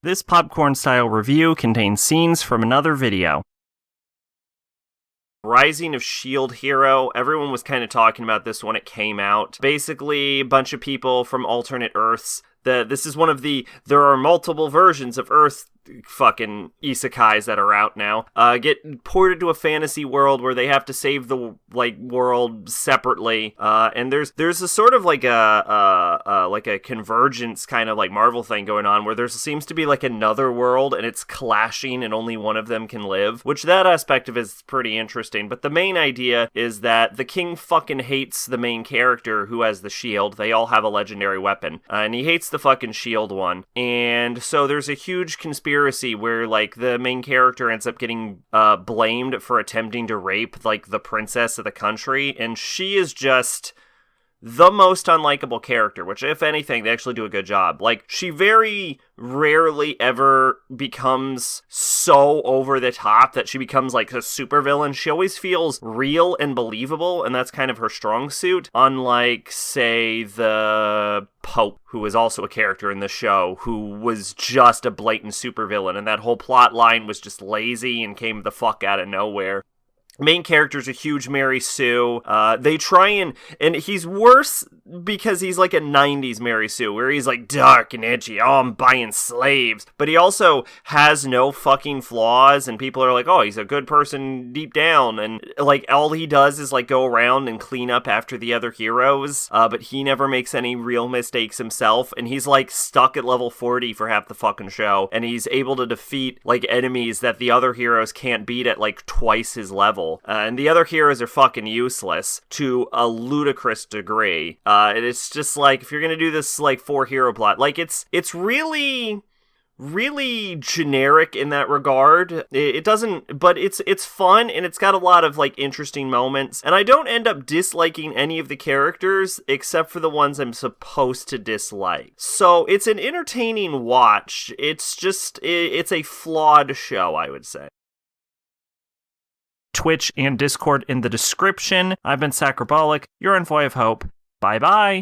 This popcorn-style review contains scenes from another video. Rising of S.H.I.E.L.D. Hero, everyone was kind of talking about this when it came out. Basically, a bunch of people from alternate Earths. This is one of there are multiple versions of Earth fucking isekais that are out now, get ported to a fantasy world where they have to save the world separately, and there's a sort of like a convergence kind of like Marvel thing going on where there seems to be like another world and it's clashing and only one of them can live, which that aspect of it is pretty interesting. But the main idea is that the king fucking hates the main character who has the shield. They all have a legendary weapon, and he hates the fucking shield one, and so there's a huge conspiracy where like the main character ends up getting blamed for attempting to rape like the princess of the country, and she is just the most unlikable character, which if anything they actually do a good job. Like, she very rarely ever becomes so over the top that she becomes like a supervillain. She always feels real and believable, and that's kind of her strong suit, unlike say the Pope, who is also a character in the show, who was just a blatant supervillain, and that whole plot line was just lazy and came the fuck out of nowhere. Main character's a huge Mary Sue. They try and he's worse because he's like a 90s Mary Sue, where he's like dark and edgy. Oh, I'm buying slaves. But he also has no fucking flaws, and people are like, oh, he's a good person deep down. And like, all he does is like go around and clean up after the other heroes. But he never makes any real mistakes himself. And he's like stuck at level 40 for half the fucking show. And he's able to defeat like enemies that the other heroes can't beat at like twice his level. And the other heroes are fucking useless to a ludicrous degree. And it's just like, if you're gonna do this like 4-hero plot, like it's really generic in that regard. It doesn't, but it's fun, and it's got a lot of like interesting moments, and I don't end up disliking any of the characters except for the ones I'm supposed to dislike. So it's an entertaining watch. It's just, it's a flawed show, I would say. Twitch and Discord in the description. I've been Sacrobolic, your envoy of hope. Bye-bye.